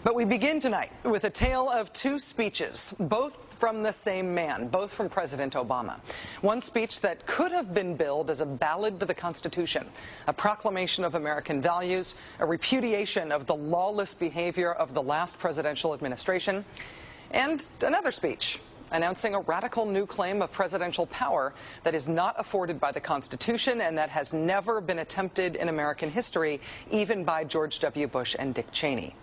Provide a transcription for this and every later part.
But we begin tonight with a tale of two speeches, both from the same man, both from President Obama. One speech that could have been billed as a ballad to the Constitution, a proclamation of American values, a repudiation of the lawless behavior of the last presidential administration, and another speech announcing a radical new claim of presidential power that is not afforded by the Constitution and that has never been attempted in American history, even by George W. Bush and Dick Cheney.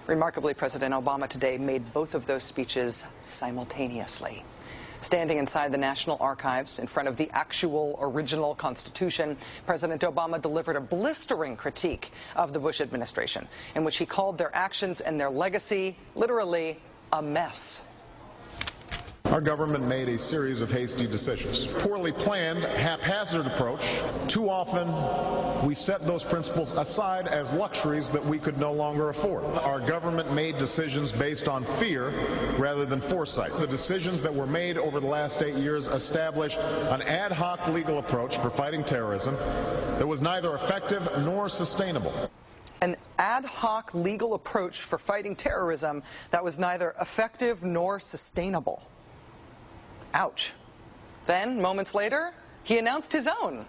Remarkably, President Obama today made both of those speeches simultaneously. Standing inside the National Archives in front of the actual original Constitution, President Obama delivered a blistering critique of the Bush administration, in which he called their actions and their legacy literally a mess. Our government made a series of hasty decisions. Poorly planned, haphazard approach. Too often, we set those principles aside as luxuries that we could no longer afford. Our government made decisions based on fear rather than foresight. The decisions that were made over the last 8 years established an ad hoc legal approach for fighting terrorism that was neither effective nor sustainable. An ad hoc legal approach for fighting terrorism that was neither effective nor sustainable. Ouch. Then, moments later, he announced his own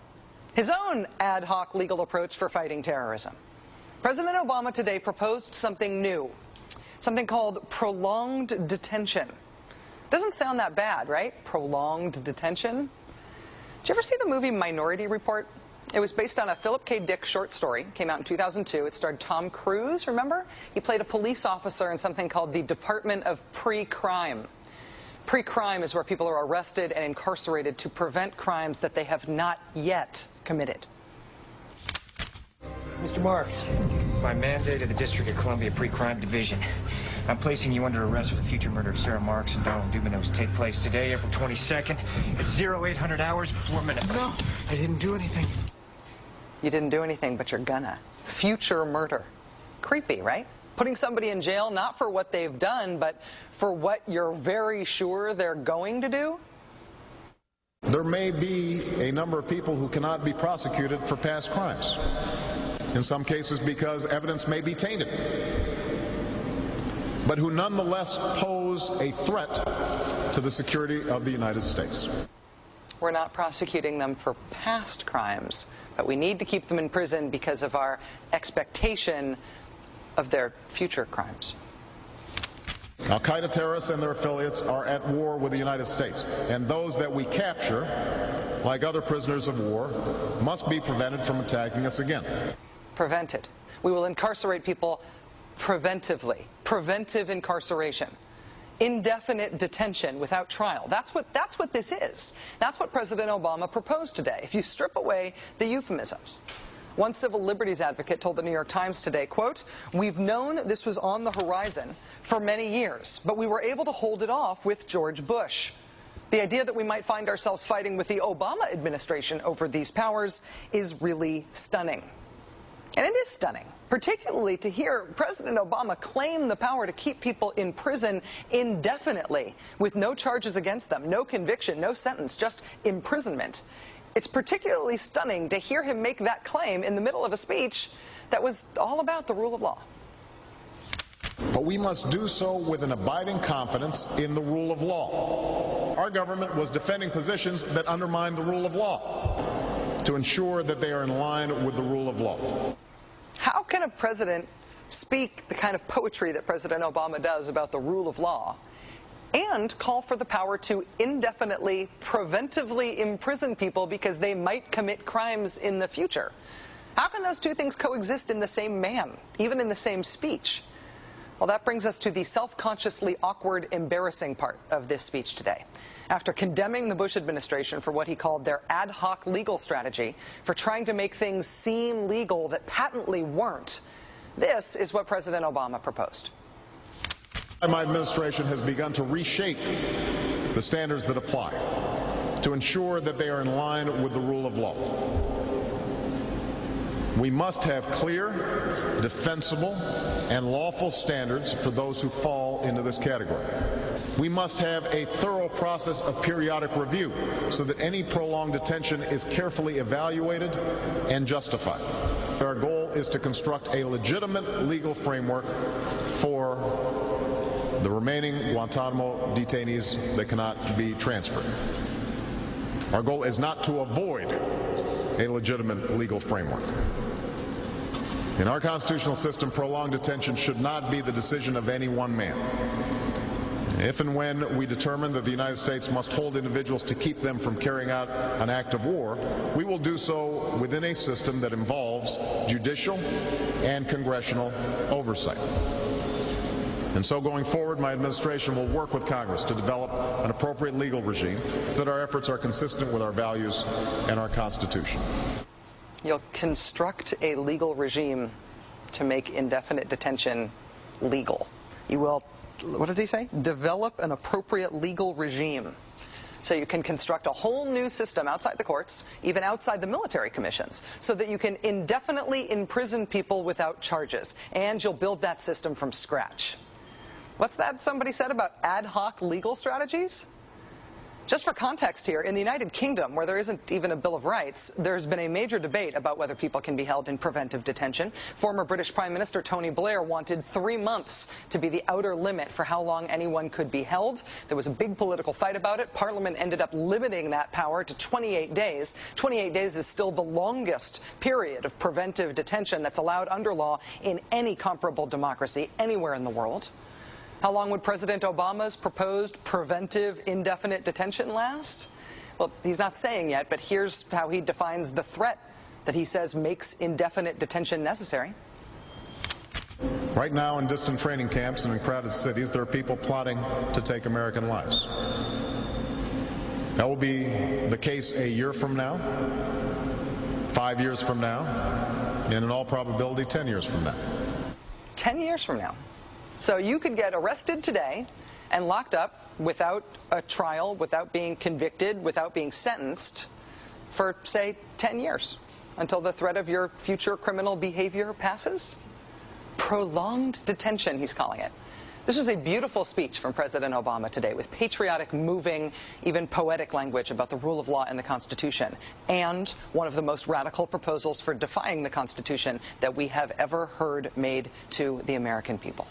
ad hoc legal approach for fighting terrorism. President Obama today proposed something new, something called prolonged detention. Doesn't sound that bad, right? Prolonged detention. Did you ever see the movie Minority Report? It was based on a Philip K. Dick short story. Came out in 2002. It starred Tom Cruise, remember? He played a police officer in something called the Department of Pre-Crime. Pre-crime is where people are arrested and incarcerated to prevent crimes that they have not yet committed. Mr. Marks, by mandate of the District of Columbia Pre-Crime Division, I'm placing you under arrest for the future murder of Sarah Marks and Donald Dubinos. Take place today, April 22nd, at 0800 hours 4 minutes. No, I didn't do anything. You didn't do anything, but you're gonna. Future murder. Creepy, right? Putting somebody in jail not for what they've done, but for what you're very sure they're going to do? There may be a number of people who cannot be prosecuted for past crimes. In some cases because evidence may be tainted, but who nonetheless pose a threat to the security of the United States. We're not prosecuting them for past crimes, but we need to keep them in prison because of our expectation of their future crimes. Al-Qaeda terrorists and their affiliates are at war with the United States, and those that we capture, like other prisoners of war, must be prevented from attacking us again. Prevented. We will incarcerate people preventively. Preventive incarceration. Indefinite detention without trial. That's what this is. That's what President Obama proposed today, if you strip away the euphemisms. One civil liberties advocate told the New York Times today, quote, "We've known this was on the horizon for many years, but we were able to hold it off with George Bush. The idea that we might find ourselves fighting with the Obama administration over these powers is really stunning." And it is stunning, particularly to hear President Obama claim the power to keep people in prison indefinitely with no charges against them, no conviction, no sentence, just imprisonment. It's particularly stunning to hear him make that claim in the middle of a speech that was all about the rule of law. But we must do so with an abiding confidence in the rule of law. Our government was defending positions that undermine the rule of law to ensure that they are in line with the rule of law. How can a president speak the kind of poetry that President Obama does about the rule of law and call for the power to indefinitely, preventively imprison people because they might commit crimes in the future? How can those two things coexist in the same man, even in the same speech? Well, that brings us to the self-consciously awkward, embarrassing part of this speech today. After condemning the Bush administration for what he called their ad hoc legal strategy, for trying to make things seem legal that patently weren't, this is what President Obama proposed. My administration has begun to reshape the standards that apply to ensure that they are in line with the rule of law. We must have clear, defensible, and lawful standards for those who fall into this category. We must have a thorough process of periodic review so that any prolonged detention is carefully evaluated and justified. Our goal is to construct a legitimate legal framework for the remaining Guantanamo detainees that cannot be transferred. Our goal is not to avoid a legitimate legal framework. In our constitutional system, prolonged detention should not be the decision of any one man. If and when we determine that the United States must hold individuals to keep them from carrying out an act of war, we will do so within a system that involves judicial and congressional oversight. And so going forward, my administration will work with Congress to develop an appropriate legal regime so that our efforts are consistent with our values and our Constitution. You'll construct a legal regime to make indefinite detention legal. You will, what does he say? Develop an appropriate legal regime. So you can construct a whole new system outside the courts, even outside the military commissions, so that you can indefinitely imprison people without charges. And you'll build that system from scratch. What's that somebody said about ad hoc legal strategies? Just for context here, in the United Kingdom, where there isn't even a Bill of Rights, there's been a major debate about whether people can be held in preventive detention. Former British Prime Minister Tony Blair wanted 3 months to be the outer limit for how long anyone could be held. There was a big political fight about it. Parliament ended up limiting that power to 28 days. 28 days is still the longest period of preventive detention that's allowed under law in any comparable democracy anywhere in the world. How long would President Obama's proposed preventive indefinite detention last? Well, he's not saying yet, but here's how he defines the threat that he says makes indefinite detention necessary. Right now in distant training camps and in crowded cities, there are people plotting to take American lives. That will be the case a year from now, 5 years from now, and in all probability 10 years from now. 10 years from now. So you could get arrested today and locked up without a trial, without being convicted, without being sentenced for, say, 10 years until the threat of your future criminal behavior passes? Prolonged detention, he's calling it. This was a beautiful speech from President Obama today with patriotic, moving, even poetic language about the rule of law and the Constitution, and one of the most radical proposals for defying the Constitution that we have ever heard made to the American people.